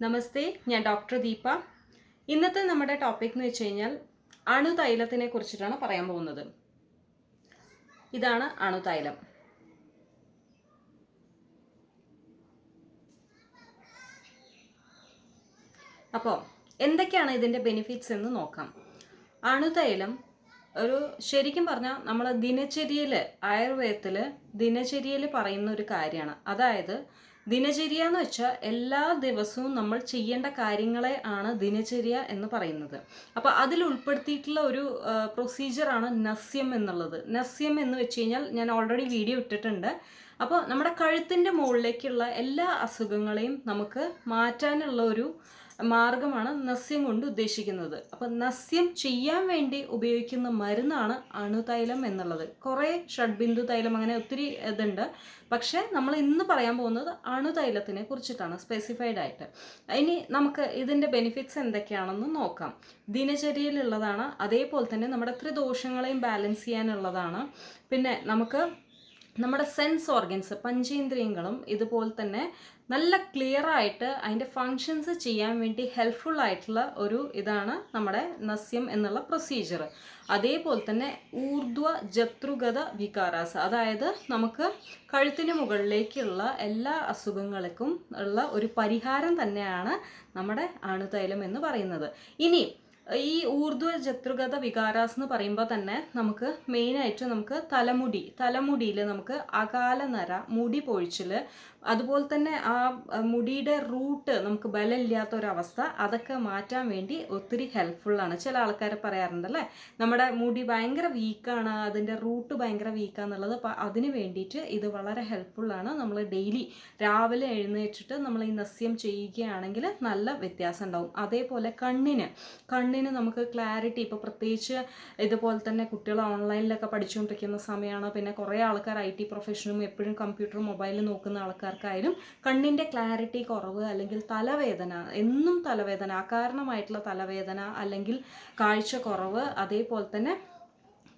നമസ്തേ, ഞാൻ ഡോക്ടർ ദീപ. ഇന്നത്തെ നമ്മുടെ ടോപ്പിക് എന്ന് വെച്ച് കഴിഞ്ഞാൽ അണുതൈലത്തിനെ കുറിച്ചിട്ടാണ് പറയാൻ പോകുന്നത്. ഇതാണ് അണുതൈലം. അപ്പോൾ എന്തൊക്കെയാണ് ഇതിൻ്റെ ബെനിഫിറ്റ്സ് എന്ന് നോക്കാം. അണുതൈലം ശരിക്കും പറഞ്ഞാൽ നമ്മൾ ദിനചര്യയിൽ, ആയുർവേദത്തിൽ ദിനചര്യയിൽ പറയുന്ന ഒരു കാര്യമാണ്. അതായത് ദിനചര്യ എന്ന് വെച്ചാൽ എല്ലാ ദിവസവും നമ്മൾ ചെയ്യേണ്ട കാര്യങ്ങളെ ആണ് ദിനചര്യ എന്ന് പറയുന്നത്. അപ്പോൾ അതിൽ ഉൾപ്പെടുത്തിയിട്ടുള്ള ഒരു പ്രൊസീജിയറാണ് നസ്യം എന്നുള്ളത്. നസ്യം എന്ന് വെച്ച് കഴിഞ്ഞാൽ ഞാൻ ഓൾറെഡി വീഡിയോ ഇട്ടിട്ടുണ്ട്. അപ്പോൾ നമ്മുടെ കഴുത്തിൻ്റെ മുകളിലേക്കുള്ള എല്ലാ അസുഖങ്ങളെയും നമുക്ക് മാറ്റാനുള്ള ഒരു മാർഗമാണ് നസ്യം കൊണ്ട് ഉദ്ദേശിക്കുന്നത്. അപ്പം നസ്യം ചെയ്യാൻ വേണ്ടി ഉപയോഗിക്കുന്ന മരുന്നാണ് അണുതൈലം എന്നുള്ളത്. കുറേ ഷഡ്ബിന്ദു തൈലം അങ്ങനെ ഒത്തിരി ഇതുണ്ട്. പക്ഷേ നമ്മൾ ഇന്ന് പറയാൻ പോകുന്നത് അണുതൈലത്തിനെ കുറിച്ചിട്ടാണ് സ്പെസിഫൈഡ് ആയിട്ട്. ഇനി നമുക്ക് ഇതിൻ്റെ ബെനിഫിറ്റ്സ് എന്തൊക്കെയാണെന്ന് നോക്കാം. ദിനചര്യയിലുള്ളതാണ്, അതേപോലെ തന്നെ നമ്മുടെ ത്രിദോഷങ്ങളെയും ബാലൻസ് ചെയ്യാനുള്ളതാണ്. പിന്നെ നമുക്ക് നമ്മുടെ സെൻസ് ഓർഗൻസ്, പഞ്ചേന്ദ്രിയങ്ങളും ഇതുപോലെ തന്നെ നല്ല ക്ലിയർ ആയിട്ട് അതിൻ്റെ ഫങ്ഷൻസ് ചെയ്യാൻ വേണ്ടി ഹെൽപ്ഫുൾ ആയിട്ടുള്ള ഒരു ഇതാണ് നമ്മുടെ നസ്യം എന്നുള്ള പ്രൊസീജിയർ. അതേപോലെ തന്നെ ഊർധ്വ ജത്രുഗത വികാരാസ്, അതായത് നമുക്ക് കഴുത്തിന് മുകളിലേക്കുള്ള എല്ലാ അസുഖങ്ങൾക്കും ഉള്ള ഒരു പരിഹാരം തന്നെയാണ് നമ്മുടെ അണുതൈലം എന്ന് പറയുന്നത്. ഇനി ഈ ഊർധ്വ ജത്രുഗത വികാരാസ് എന്ന് പറയുമ്പോൾ തന്നെ നമുക്ക് മെയിനായിട്ട് നമുക്ക് തലമുടിയിൽ നമുക്ക് അകാല നര, മുടി പൊഴിച്ചിൽ, അതുപോലെ തന്നെ ആ മുടിയുടെ റൂട്ട് നമുക്ക് ബലമില്ലാത്ത ഒരവസ്ഥ, അതൊക്കെ മാറ്റാൻ വേണ്ടി ഒത്തിരി ഹെൽപ്ഫുള്ളാണ്. ചില ആൾക്കാർ പറയാറുണ്ടല്ലേ, നമ്മുടെ മുടി ഭയങ്കര വീക്കാണ്, അതിൻ്റെ റൂട്ട് ഭയങ്കര വീക്കാന്നുള്ളത്. അപ്പോൾ അതിന് വേണ്ടിയിട്ട് ഇത് വളരെ ഹെൽപ്ഫുള്ളാണ്. നമ്മൾ ഡെയിലി രാവിലെ എഴുന്നേറ്റിട്ട് നമ്മൾ ഈ നസ്യം ചെയ്യുകയാണെങ്കിൽ നല്ല വ്യത്യാസം ഉണ്ടാവും. അതേപോലെ കണ്ണിന് നമുക്ക് ക്ലാരിറ്റി, ഇപ്പോൾ പ്രത്യേകിച്ച് ഇതുപോലെ തന്നെ കുട്ടികൾ ഓൺലൈനിലൊക്കെ പഠിച്ചുകൊണ്ടിരിക്കുന്ന സമയമാണ്. പിന്നെ കുറേ ആൾക്കാർ IT പ്രൊഫഷനും എപ്പോഴും കമ്പ്യൂട്ടർ മൊബൈൽ നോക്കുന്ന ആൾക്കാർക്കായാലും കണ്ണിൻ്റെ ക്ലാരിറ്റി കുറവ്, അല്ലെങ്കിൽ തലവേദന, എന്നും തലവേദന, അകാരണമായിട്ടുള്ള തലവേദന, അല്ലെങ്കിൽ കാഴ്ച കുറവ്, അതേപോലെ തന്നെ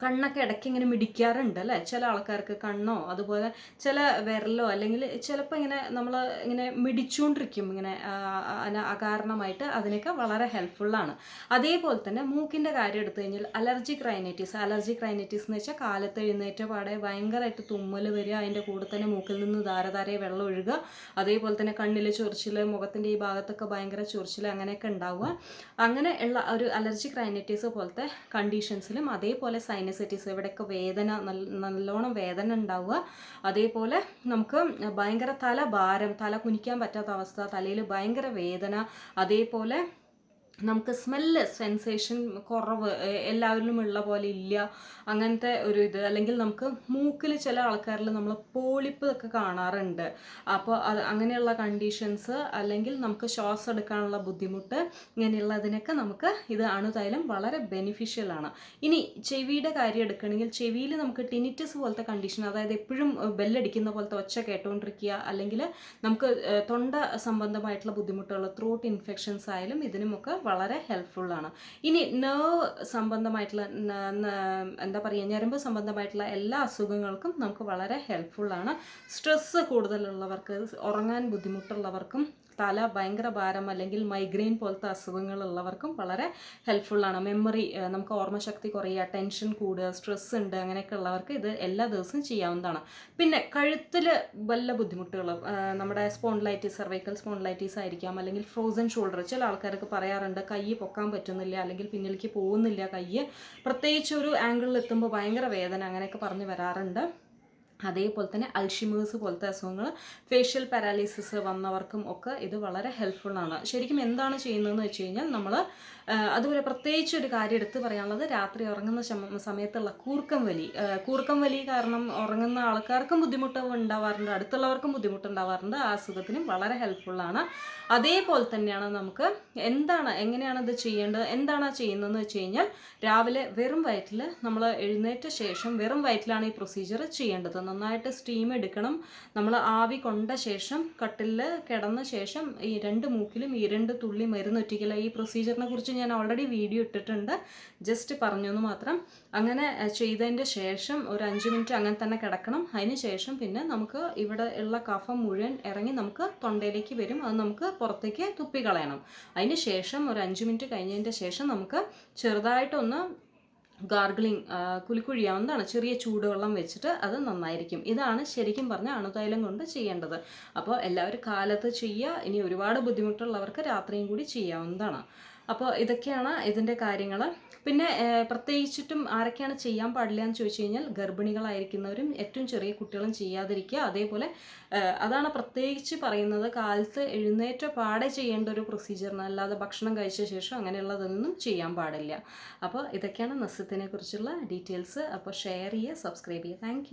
കണ്ണൊക്കെ ഇടയ്ക്ക് ഇങ്ങനെ മിടിക്കാറുണ്ട് അല്ലേ ചില ആൾക്കാർക്ക്. കണ്ണോ അതുപോലെ ചില വിരലോ, അല്ലെങ്കിൽ ചിലപ്പോൾ ഇങ്ങനെ നമ്മൾ ഇങ്ങനെ മിടിച്ചുകൊണ്ടിരിക്കും ഇങ്ങനെ അകാരണമായിട്ട്. അതിനൊക്കെ വളരെ ഹെൽപ്ഫുള്ളാണ്. അതേപോലെ തന്നെ മൂക്കിൻ്റെ കാര്യം എടുത്തു കഴിഞ്ഞാൽ അലർജിക് റൈനൈറ്റിസ് എന്ന് വെച്ചാൽ കാലത്ത് എഴുന്നേറ്റ പാടെ ഭയങ്കരമായിട്ട് തുമ്മൽ വരിക, അതിൻ്റെ കൂടെ തന്നെ മൂക്കിൽ നിന്ന് ധാരധാരയെ വെള്ളം ഒഴുകുക, അതേപോലെ തന്നെ കണ്ണിൽ ചൊറിച്ചിൽ, മുഖത്തിൻ്റെ ഈ ഭാഗത്തൊക്കെ ഭയങ്കര ചൊറിച്ചിൽ, അങ്ങനെയൊക്കെ ഉണ്ടാവുക. അങ്ങനെ ഉള്ള ഒരു അലർജിക് റൈനൈറ്റിസ് പോലത്തെ കണ്ടീഷൻസിലും, അതേപോലെ സൈനസൈറ്റിസ്, ഇവിടെയൊക്കെ വേദന, നല്ലോണം വേദന ഉണ്ടാവുക. അതേപോലെ നമുക്ക് ഭയങ്കര തലഭാരം, തല കുനിക്കാൻ പറ്റാത്ത അവസ്ഥ, തലയിൽ ഭയങ്കര വേദന, അതേപോലെ നമുക്ക് സ്മെല്ല് സെൻസേഷൻ കുറവ്, എല്ലാവരിലും ഉള്ള പോലെ ഇല്ല, അങ്ങനത്തെ ഒരു ഇത്. അല്ലെങ്കിൽ നമുക്ക് മൂക്കിൽ ചില ആൾക്കാരിൽ നമ്മൾ പോളിപ്പ് ഒക്കെ കാണാറുണ്ട്. അപ്പോൾ അങ്ങനെയുള്ള കണ്ടീഷൻസ്, അല്ലെങ്കിൽ നമുക്ക് ശ്വാസം എടുക്കാനുള്ള ബുദ്ധിമുട്ട്, ഇങ്ങനെയുള്ളതിനൊക്കെ നമുക്ക് ഇത് അണുതൈലം വളരെ ബെനിഫിഷ്യലാണ്. ഇനി ചെവിയുടെ കാര്യം എടുക്കുകയാണെങ്കിൽ ചെവിയിൽ നമുക്ക് ടിനിറ്റസ് പോലത്തെ കണ്ടീഷൻ, അതായത് എപ്പോഴും ബെല്ലടിക്കുന്ന പോലത്തെ ഒച്ച കേട്ടുകൊണ്ടിരിക്കുക, അല്ലെങ്കിൽ നമുക്ക് തൊണ്ട സംബന്ധമായിട്ടുള്ള ബുദ്ധിമുട്ടുകൾ, ത്രോട്ട് ഇൻഫെക്ഷൻസ് ആയാലും ഇതിനുമൊക്കെ വളരെ ഹെൽപ്ഫുള്ളാണ്. ഇനി നെർവ് സംബന്ധമായിട്ടുള്ള എന്താ പറയുക, ഞരമ്പ് സംബന്ധമായിട്ടുള്ള എല്ലാ അസുഖങ്ങൾക്കും നമുക്ക് വളരെ ഹെൽപ്ഫുള്ളാണ്. സ്ട്രെസ്സ് കൂടുതലുള്ളവർക്ക്, ഉറങ്ങാൻ ബുദ്ധിമുട്ടുള്ളവർക്കും, തല ഭയങ്കര ഭാരം അല്ലെങ്കിൽ മൈഗ്രെയിൻ പോലത്തെ അസുഖങ്ങളുള്ളവർക്കും വളരെ ഹെൽപ്ഫുള്ളാണ്. മെമ്മറി, നമുക്ക് ഓർമ്മശക്തി കുറയുക, ടെൻഷൻ കൂടുക, സ്ട്രെസ് ഉണ്ട്, അങ്ങനെയൊക്കെ ഉള്ളവർക്ക് ഇത് എല്ലാ ദിവസവും ചെയ്യാവുന്നതാണ്. പിന്നെ കഴുത്തിൽ വല്ല ബുദ്ധിമുട്ടുകൾ, നമ്മുടെ സ്പോണ്ടിലൈറ്റിസ്, സെർവൈക്കൽ സ്പോണ്ടിലൈറ്റിസ് ആയിരിക്കാം, അല്ലെങ്കിൽ ഫ്രോസൺ ഷോൾഡർ, ചില ആൾക്കാർക്ക് പറയാറുണ്ട് കൈ പൊക്കാൻ പറ്റുന്നില്ല, അല്ലെങ്കിൽ പിന്നിലേക്ക് പോകുന്നില്ല കൈ, പ്രത്യേകിച്ച് ഒരു ആംഗിളിൽ എത്തുമ്പോൾ ഭയങ്കര വേദന, അങ്ങനെയൊക്കെ പറഞ്ഞ് വരാറുണ്ട്. അതേപോലെ തന്നെ അൾഷിമേഴ്സ് പോലത്തെ അസുഖങ്ങൾ, ഫേഷ്യൽ പാരാലിസിസ് വന്നവർക്കും ഒക്കെ ഇത് വളരെ ഹെൽപ്ഫുള്ളാണ്. ശരിക്കും എന്താണ് ചെയ്യുന്നതെന്ന് വെച്ച് കഴിഞ്ഞാൽ നമ്മൾ അതുപോലെ പ്രത്യേകിച്ച് ഒരു കാര്യം എടുത്ത് പറയാനുള്ളത്, രാത്രി ഉറങ്ങുന്ന സമയത്തുള്ള കൂർക്കം വലി കാരണം ഉറങ്ങുന്ന ആൾക്കാർക്കും ബുദ്ധിമുട്ട് ഉണ്ടാവാറുണ്ട്, അടുത്തുള്ളവർക്കും ബുദ്ധിമുട്ടുണ്ടാവാറുണ്ട്. ആ അസുഖത്തിനും വളരെ ഹെൽപ്ഫുള്ളാണ്. അതേപോലെ തന്നെയാണ് നമുക്ക് എങ്ങനെയാണ് ഇത് ചെയ്യേണ്ടത്, എന്താണ് ചെയ്യുന്നതെന്ന് വെച്ച് കഴിഞ്ഞാൽ രാവിലെ വെറും വയറ്റിൽ നമ്മൾ എഴുന്നേറ്റ ശേഷം വെറും വയറ്റിലാണ് ഈ പ്രൊസീജിയർ ചെയ്യേണ്ടത്. നന്നായിട്ട് സ്റ്റീം എടുക്കണം. നമ്മൾ ആവി കൊണ്ട ശേഷം കട്ടിലിൽ കിടന്ന ശേഷം ഈ 2 മൂക്കിലും 2 തുള്ളി മരുന്ന് ഒറ്റിക്കല. ഈ പ്രൊസീജിയറിനെ കുറിച്ച് ഞാൻ ഓൾറെഡി വീഡിയോ ഇട്ടിട്ടുണ്ട്, ജസ്റ്റ് പറഞ്ഞെന്ന് മാത്രം. അങ്ങനെ ചെയ്തതിൻ്റെ ശേഷം ഒരു 5 മിനിറ്റ് അങ്ങനെ തന്നെ കിടക്കണം. അതിന് ശേഷം പിന്നെ നമുക്ക് ഇവിടെ ഉള്ള കഫം മുഴുവൻ ഇറങ്ങി നമുക്ക് തൊണ്ടയിലേക്ക് വരും. അത് നമുക്ക് പുറത്തേക്ക് തുപ്പിക്കളയണം. അതിന് ശേഷം ഒരു 5 മിനിറ്റ് കഴിഞ്ഞതിൻ്റെ ശേഷം നമുക്ക് ചെറുതായിട്ടൊന്ന് ഗാർഗിളിങ് കുലുക്കുഴിയാവുന്നതാണ്, ചെറിയ ചൂടുവെള്ളം വെച്ചിട്ട്. അത് നന്നായിരിക്കും. ഇതാണ് ശരിക്കും പറഞ്ഞാൽ അണുതൈലം കൊണ്ട് ചെയ്യേണ്ടത്. അപ്പോൾ എല്ലാവരും കാലത്ത് ചെയ്യുക. ഇനി ഒരുപാട് ബുദ്ധിമുട്ടുള്ളവർക്ക് രാത്രിയും കൂടി ചെയ്യാവുന്നതാണ്. അപ്പോൾ ഇതൊക്കെയാണ് ഇതിൻ്റെ കാര്യങ്ങൾ. പിന്നെ പ്രത്യേകിച്ചിട്ടും ആരൊക്കെയാണ് ചെയ്യാൻ പാടില്ല എന്ന് ചോദിച്ചു കഴിഞ്ഞാൽ ഗർഭിണികളായിരിക്കുന്നവരും ഏറ്റവും ചെറിയ കുട്ടികളും ചെയ്യാതിരിക്കുക. അതേപോലെ അതാണ് പ്രത്യേകിച്ച് പറയുന്നത്, കാലത്ത് എഴുന്നേറ്റ പാടെ ചെയ്യേണ്ട ഒരു പ്രൊസീജിയറിന്, അല്ലാതെ ഭക്ഷണം കഴിച്ച ശേഷം അങ്ങനെയുള്ളതൊന്നും ചെയ്യാൻ പാടില്ല. അപ്പോൾ ഇതൊക്കെയാണ് നസ്യത്തിനെ കുറിച്ചുള്ള ഡീറ്റെയിൽസ്. അപ്പോൾ ഷെയർ ചെയ്യുക, സബ്സ്ക്രൈബ് ചെയ്യുക. താങ്ക്